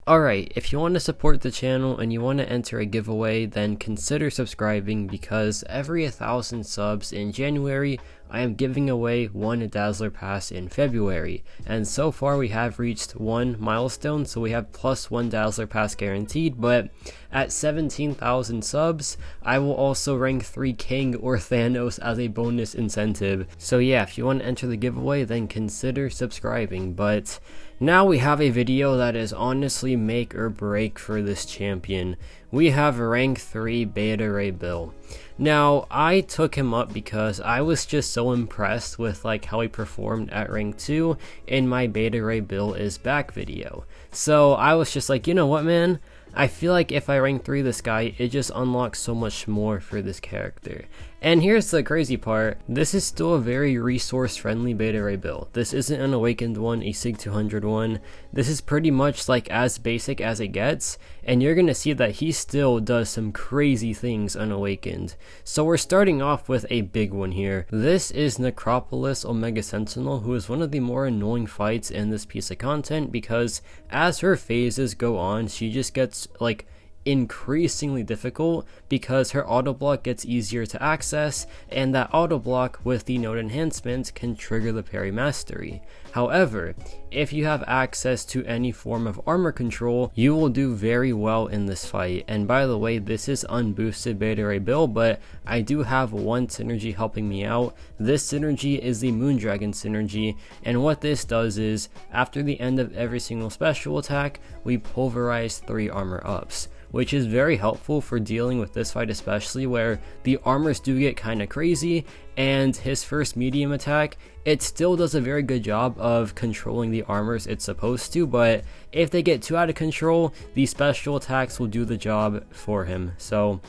Alright, if you want to support the channel and you want to enter a giveaway, then consider subscribing because every 1,000 subs in January, I am giving away one Dazzler Pass in February. And so far we have reached one milestone, so we have plus one Dazzler Pass guaranteed, but at 17,000 subs, I will also rank 3 King or Thanos as a bonus incentive. So yeah, if you want to enter the giveaway, then consider subscribing. But now we have a video that is honestly make or break for this champion. We have rank 3 Beta Ray Bill. Now, I took him up because I was just so impressed with like how he performed at rank 2 in my Beta Ray Bill is back video. So I was just like, you know what, man? I feel like if I rank 3 this guy, it just unlocks so much more for this character. And here's the crazy part, this is still a very resource friendly Beta Ray build. This isn't an awakened one, a Sig 200 one. This is pretty much like as basic as it gets, and you're gonna see that he still does some crazy things unawakened. So we're starting off with a big one here. This is Necropolis Omega Sentinel, who is one of the more annoying fights in this piece of content because as her phases go on, she just gets like increasingly difficult because her auto block gets easier to access, and that auto block with the node enhancement can trigger the parry mastery. However, if you have access to any form of armor control, you will do very well in this fight. And by the way, this is unboosted Beta Ray build, but I do have one synergy helping me out. This synergy is the Moondragon synergy, and what this does is after the end of every single special attack, we pulverize 3 armor ups, which is very helpful for dealing with this fight, especially where the armors do get kind of crazy, and his first medium attack, it still does a very good job of controlling the armors it's supposed to, but if they get too out of control, the special attacks will do the job for him. So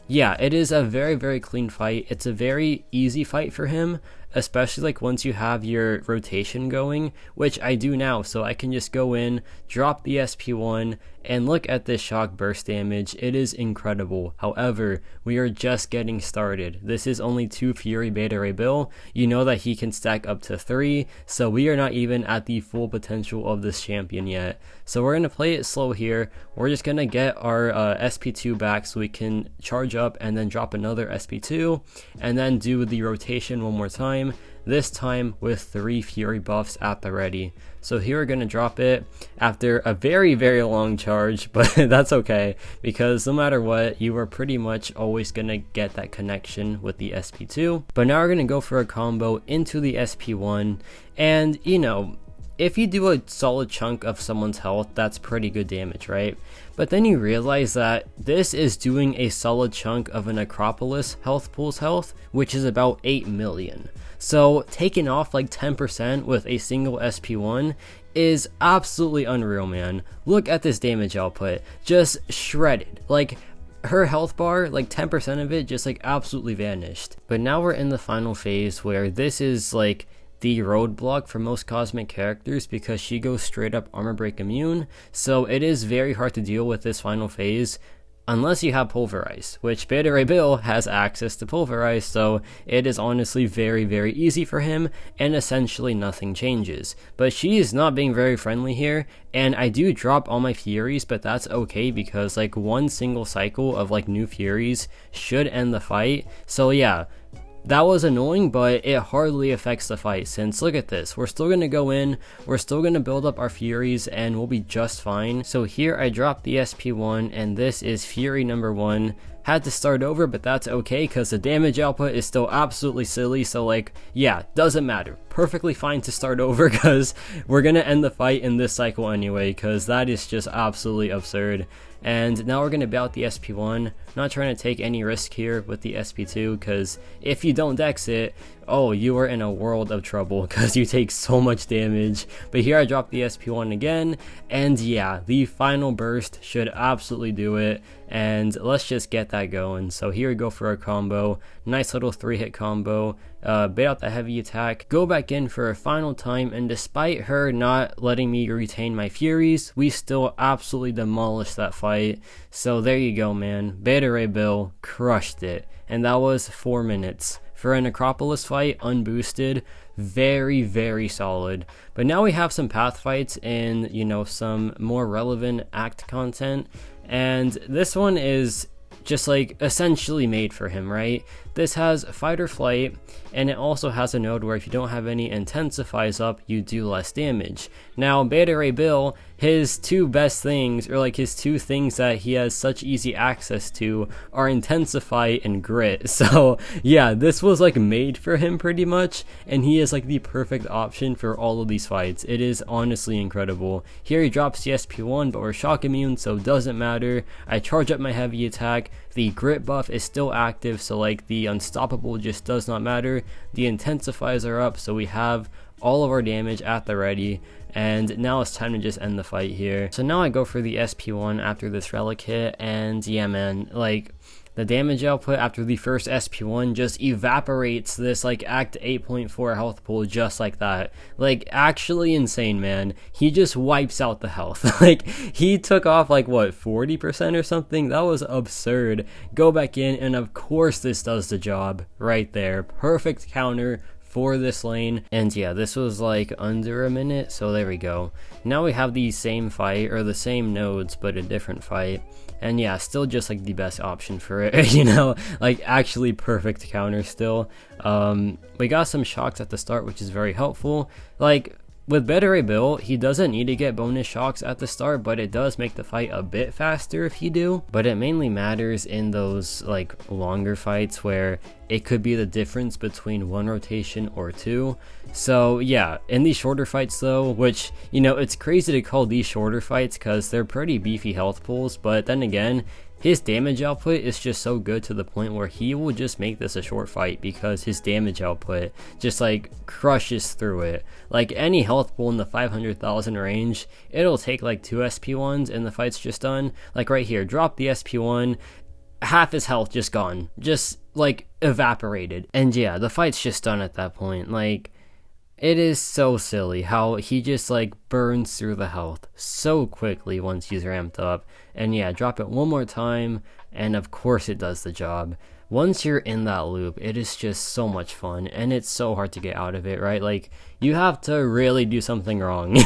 yeah, it is a very clean fight. It's a very easy fight for him, especially like once you have your rotation going, which I do now, so I can just go in, drop the SP1, and look at this shock burst damage. It is incredible. However, we are just getting started. This is only 2 Fury Beta Ray Bill. You know that he can stack up to 3, so we are not even at the full potential of this champion yet. So we're going to play it slow here. We're just going to get our SP2 back so we can charge up and then drop another SP2, and then do the rotation one more time, this time with 3 Fury buffs at the ready. So here we're going to drop it after a very long charge, but that's okay because no matter what, you are pretty much always going to get that connection with the SP2. But now we're going to go for a combo into the SP1, and you know, if you do a solid chunk of someone's health, that's pretty good damage, right? But then you realize that this is doing a solid chunk of a Necropolis health pool's health, which is about 8 million. So taking off like 10% with a single SP1 is absolutely unreal, man. Look at this damage output, just shredded. Like her health bar, like 10% of it just like absolutely vanished. But now we're in the final phase where this is like the roadblock for most cosmic characters because she goes straight up armor break immune, so it is very hard to deal with this final phase unless you have pulverize, which Beta Ray Bill has access to pulverize, so it is honestly very easy for him, and essentially nothing changes. But she is not being very friendly here, and I do drop all my Furies, but that's okay because like one single cycle of like new Furies should end the fight. So yeah, that was annoying, but it hardly affects the fight since look at this, we're still going to go in, we're still going to build up our Furies, and we'll be just fine. So here I dropped the SP1, and this is Fury number 1. Had to start over, but that's okay because the damage output is still absolutely silly, so like, yeah, doesn't matter. Perfectly fine to start over because we're going to end the fight in this cycle anyway because that is just absolutely absurd. And now we're going to bout the SP1, not trying to take any risk here with the SP2 because if you don't dex it, oh, you are in a world of trouble because you take so much damage. But here I dropped the SP1 again, and yeah, the final burst should absolutely do it, and let's just get that going. So here we go for our combo, nice little 3-hit combo, bait out the heavy attack, go back in for a final time, and despite her not letting me retain my Furies, we still absolutely demolished that fight. So there you go, man. Beta Ray Bill crushed it, and that was 4 minutes. for a Necropolis fight, unboosted, very, very solid. But now we have some path fights and, you know, some more relevant act content, and this one is just like essentially made for him, right? This has fight or flight, and it also has a node where if you don't have any intensifies up, you do less damage. Now, Beta Ray Bill, his two best things, or like his two things that he has such easy access to, are intensify and grit. So yeah, this was like made for him pretty much, and he is like the perfect option for all of these fights. It is honestly incredible. Here he drops the SP1, but we're shock immune, so it doesn't matter. I charge up my heavy attack. The grit buff is still active, so like the unstoppable just does not matter. The intensifies are up, so we have all of our damage at the ready, and now it's time to just end the fight here. So now I go for the SP1 after this relic hit, and yeah man, like the damage output after the first SP1 just evaporates this like act 8.4 health pool just like that. Like actually insane, man. He just wipes out the health. Like he took off like what, 40% or something? That was absurd. Go back in, and of course this does the job right there. Perfect counter for this lane. And yeah, this was like under a minute, so there we go. Now we have the same fight, or the same nodes but a different fight, and yeah, still just like the best option for it. You know, like actually perfect counter still. We got some shocks at the start, which is very helpful. Like with Beta Ray Bill, he doesn't need to get bonus shocks at the start, but it does make the fight a bit faster if you do. But it mainly matters in those like longer fights where it could be the difference between one rotation or two. So yeah, in these shorter fights though, which, you know, it's crazy to call these shorter fights because they're pretty beefy health pools, but then again, his damage output is just so good to the point where he will just make this a short fight because his damage output just like crushes through it. Like any health pool in the 500,000 range, it'll take like 2 SP1s and the fight's just done. Like right here, drop the SP1, half his health just gone, just like evaporated. And yeah, the fight's just done at that point. Like it is so silly how he just like burns through the health so quickly once he's ramped up. And yeah, drop it one more time, and of course it does the job. Once you're in that loop, it is just so much fun, and it's so hard to get out of it, right? Like, you have to really do something wrong.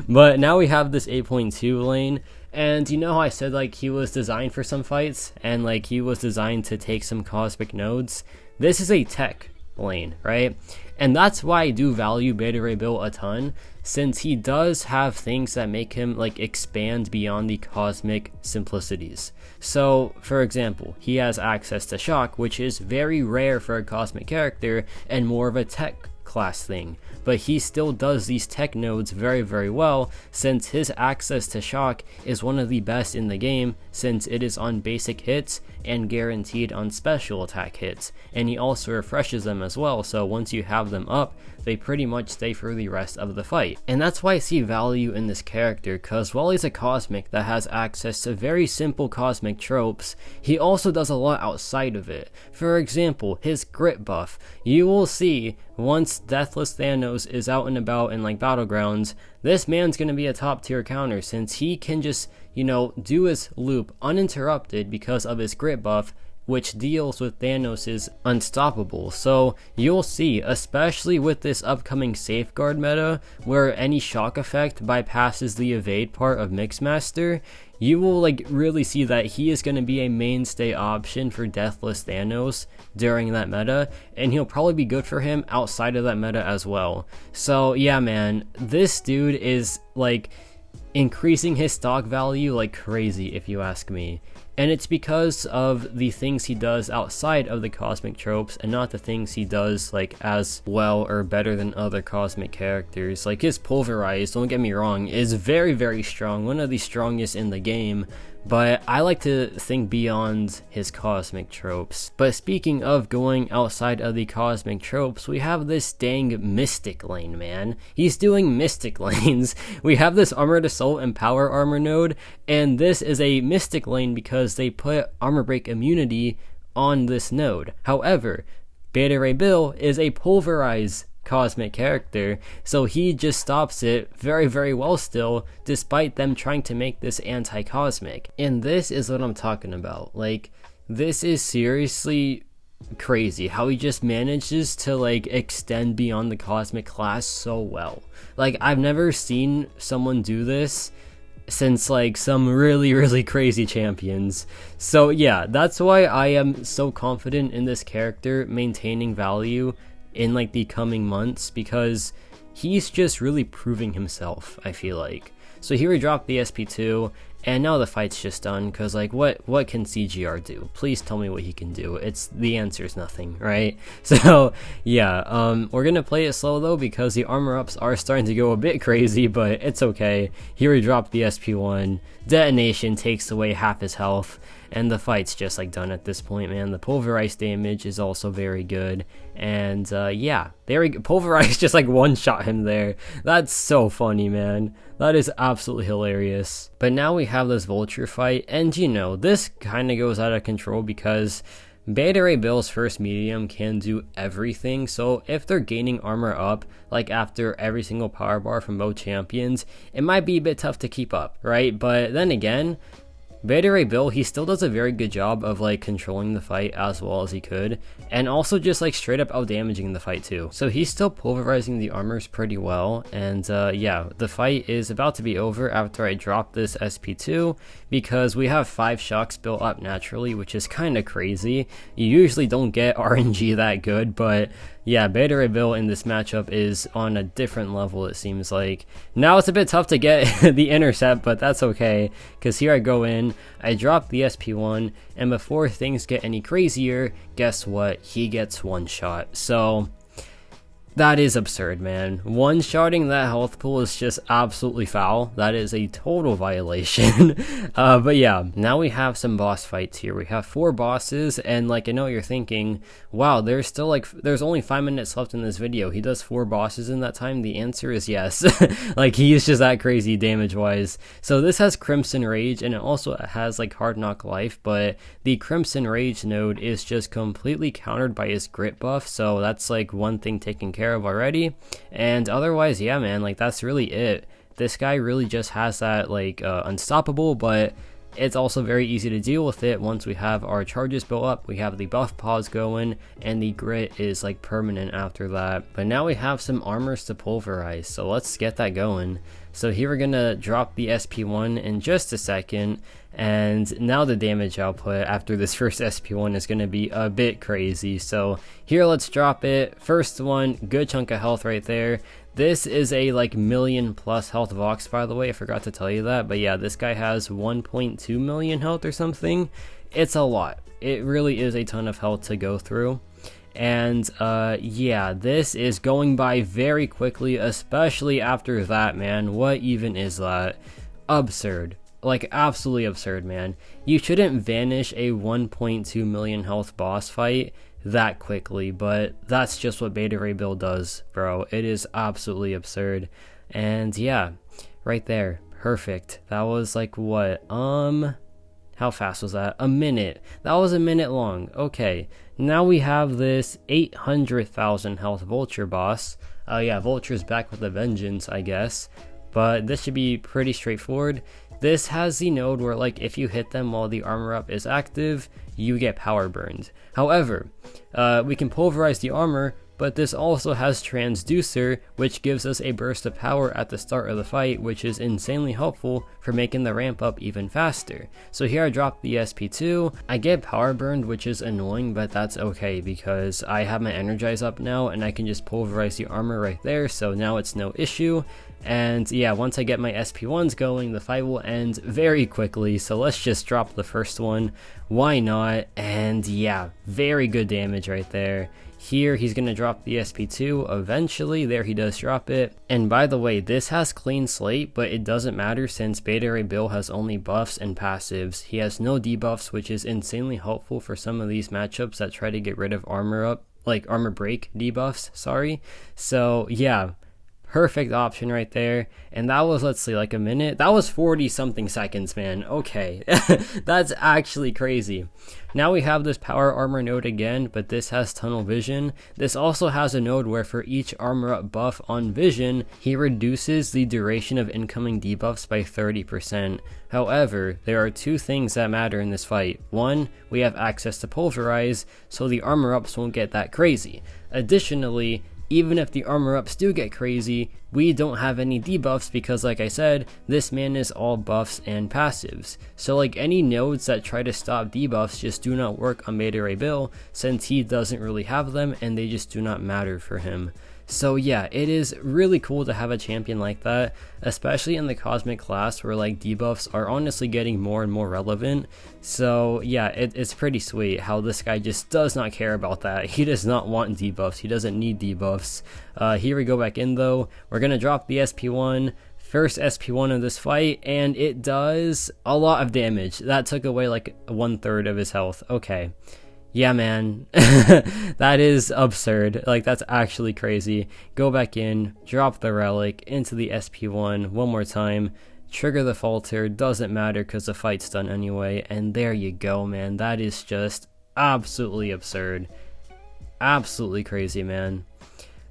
But now we have this 8.2 lane, and you know how I said like he was designed for some fights, and like he was designed to take some cosmic nodes? This is a tech lane, right? And that's why I do value Beta Ray Bill a ton, since he does have things that make him like expand beyond the cosmic simplicities. So for example, he has access to shock, which is very rare for a cosmic character and more of a tech class thing, but he still does these tech nodes very, very well, since his access to shock is one of the best in the game, since it is on basic hits and guaranteed on special attack hits, and he also refreshes them as well, so once you have them up, they pretty much stay for the rest of the fight. And that's why I see value in this character, because while he's a cosmic that has access to very simple cosmic tropes, he also does a lot outside of it. For example, his grit buff. You will see once Deathless Thanos is out and about in like battlegrounds, this man's gonna be a top tier counter, since he can just, you know, do his loop uninterrupted because of his grit buff, which deals with Thanos' unstoppable. So you'll see, especially with this upcoming safeguard meta, where any shock effect bypasses the evade part of Mixmaster, you will like really see that he is going to be a mainstay option for Deathless Thanos during that meta, and he'll probably be good for him outside of that meta as well. So yeah man, this dude is like increasing his stock value like crazy if you ask me. And it's because of the things he does outside of the cosmic tropes, and not the things he does like as well or better than other cosmic characters. Like his Pulverize, don't get me wrong, is very, very strong, one of the strongest in the game, but I like to think beyond his cosmic tropes. But speaking of going outside of the cosmic tropes, we have this dang Mystic lane, man. He's doing Mystic lanes. We have this Armored Assault and Power Armor node, and this is a Mystic lane because they put Armor Break immunity on this node. However, Beta Ray Bill is a Pulverize cosmic character, so he just stops it very, very well still, despite them trying to make this anti-cosmic. And this is what I'm talking about. Like, this is seriously crazy how he just manages to like extend beyond the cosmic class so well. Like, I've never seen someone do this since like some really crazy champions. So yeah, that's why I am so confident in this character maintaining value in like the coming months, because he's just really proving himself, I feel like. So here we drop the SP2, and now the fight's just done, because like what can CGR do? Please tell me what he can do. The answer is nothing, right? So yeah, we're gonna play it slow though, because the armor ups are starting to go a bit crazy, but it's okay. Here we drop the SP1, detonation takes away half his health, and the fight's just like done at this point, man. The pulverize damage is also very good, and yeah, there we go. Pulverize just like one shot him there. That's so funny, man. That is absolutely hilarious. But now we have this Vulture fight, and you know, this kind of goes out of control because Beta Ray Bill's first medium can do everything, so if they're gaining armor up like after every single power bar from both champions, it might be a bit tough to keep up, right? But then again, Beta Ray Bill, he still does a very good job of like controlling the fight as well as he could, and also just like straight up out damaging the fight too. So he's still pulverizing the armors pretty well, and yeah, the fight is about to be over after I drop this SP2, because we have 5 shocks built up naturally, which is kind of crazy. You usually don't get RNG that good, but yeah, Beta Ray Bill in this matchup is on a different level, it seems like. Now it's a bit tough to get the intercept, but that's okay, because here I go in, I drop the SP1, and before things get any crazier, guess what? He gets one shot. So that is absurd, man. One-shotting that health pool is just absolutely foul. That is a total violation. But yeah, now we have some boss fights here. We have 4 bosses, and like, I know you're thinking, wow, there's only 5 minutes left in this video. He does 4 bosses in that time? The answer is yes. Like, he's just that crazy damage-wise. So this has Crimson Rage, and it also has like Hard Knock Life, but the Crimson Rage node is just completely countered by his grit buff, so that's like one thing taken care of already. And otherwise, yeah, man, like that's really it. This guy really just has that like unstoppable, but it's also very easy to deal with it once we have our charges built up. We have the buff pause going, and the grit is like permanent after that. But now we have some armors to pulverize, so let's get that going. So here we're gonna drop the SP1 in just a second, and now the damage output after this first SP1 is gonna be a bit crazy. So here, let's drop it. First one, good chunk of health right there. This is a like million plus health Vox, by the way, I forgot to tell you that, but yeah, this guy has 1.2 million health or something. It's a lot. It really is a ton of health to go through. And yeah, this is going by very quickly, especially after that, man. What even is that? Absurd. Like, absolutely absurd, man. You shouldn't vanish a 1.2 million health boss fight that quickly, but that's just what Beta Ray Bill does, bro. It is absolutely absurd. And yeah, right there, perfect. That was like what, how fast was that? A minute. That was a minute long. Okay, now we have this 800,000 health Vulture boss. Yeah, Vulture's back with a vengeance, I guess, but this should be pretty straightforward. This has the node where like if you hit them while the armor up is active, you get power burned. However, we can pulverize the armor, but this also has Transducer, which gives us a burst of power at the start of the fight, which is insanely helpful for making the ramp up even faster. So here I drop the SP2, I get power burned, which is annoying, but that's okay because I have my Energize up now and I can just pulverize the armor right there, so now it's no issue. And yeah, once I get my SP1s going, the fight will end very quickly, so let's just drop the first one. Why not? And yeah, very good damage right there. Here, he's going to drop the SP2 eventually. There, he does drop it. And by the way, this has Clean Slate, but it doesn't matter since Beta Ray Bill has only buffs and passives. He has no debuffs, which is insanely helpful for some of these matchups that try to get rid of armor up, like armor break debuffs, sorry. So yeah, Perfect option right there. And that was, let's see, like a minute. That was 40 something seconds, man. Okay. That's actually crazy. Now we have this power armor node again, but this has tunnel vision. This also has a node where for each armor up buff on vision, he reduces the duration of incoming debuffs by 30%. However, there are two things that matter in this fight. One, we have access to pulverize, so the armor ups won't get that crazy. Additionally, even if the armor ups do get crazy, we don't have any debuffs because, like I said, this man is all buffs and passives. So like any nodes that try to stop debuffs just do not work on Beta Ray Bill, since he doesn't really have them and they just do not matter for him. So yeah, it is really cool to have a champion like that, especially in the cosmic class where like debuffs are honestly getting more and more relevant. So yeah, it's pretty sweet how this guy just does not care about that. He does not want debuffs. He doesn't need debuffs. Here we go back in though. We're gonna drop the SP1. First SP1 of this fight, and it does a lot of damage. That took away like 1/3 of his health. Okay. Yeah, man, that is absurd. Like, that's actually crazy. Go back in, drop the relic into the SP1 one more time, trigger the Vulture, doesn't matter because the fight's done anyway, and there you go, man. That is just absolutely absurd. Absolutely crazy, man.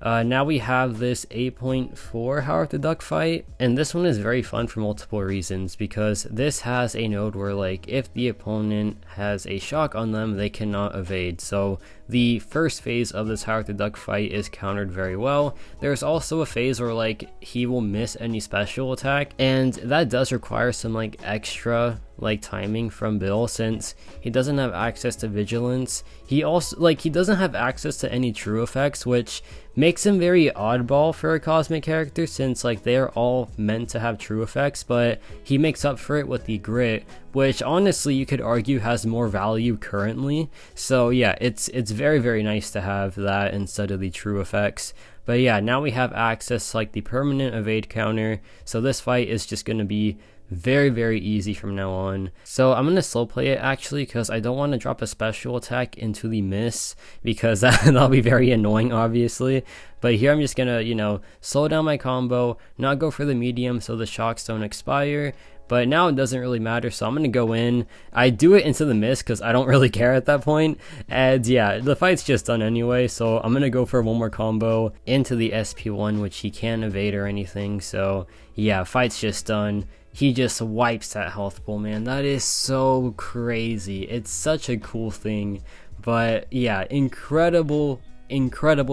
Now we have this 8.4 Howard the Duck fight, and this one is very fun for multiple reasons, because this has a node where like if the opponent has a shock on them, they cannot evade. So the first phase of this Howard the Duck fight is countered very well. There's also a phase where like he will miss any special attack, and that does require some like extra like timing from Bill, since he doesn't have access to vigilance. He also he doesn't have access to any true effects, which makes him very oddball for a cosmic character, since like they're all meant to have true effects, but he makes up for it with the grit, which honestly you could argue has more value currently. So yeah, it's very, very nice to have that instead of the true effects. But yeah, now we have access to like the permanent evade counter, so this fight is just going to be very, very easy from now on. So I'm going to slow play it actually, because I don't want to drop a special attack into the miss, because that'll be very annoying obviously. But here I'm just going to, you know, slow down my combo, not go for the medium so the shocks don't expire. But now it doesn't really matter, so I'm going to go in. I do it into the miss because I don't really care at that point. And yeah, the fight's just done anyway, so I'm going to go for one more combo into the SP1, which he can't evade or anything. So yeah, fight's just done. He just wipes that health pool, man. That is so crazy. It's such a cool thing. But yeah, incredible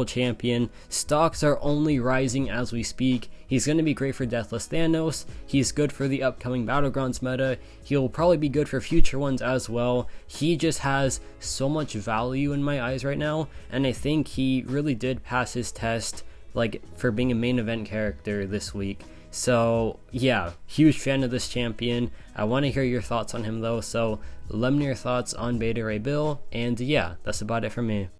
champion. Stocks are only rising as we speak. He's going to be great for Deathless Thanos. He's good for the upcoming Battlegrounds meta. He'll probably be good for future ones as well. He just has so much value in my eyes right now, and I think he really did pass his test like for being a main event character this week. So yeah, huge fan of this champion. I want to hear your thoughts on him though, so let me know your thoughts on Beta Ray Bill, and yeah, that's about it for me.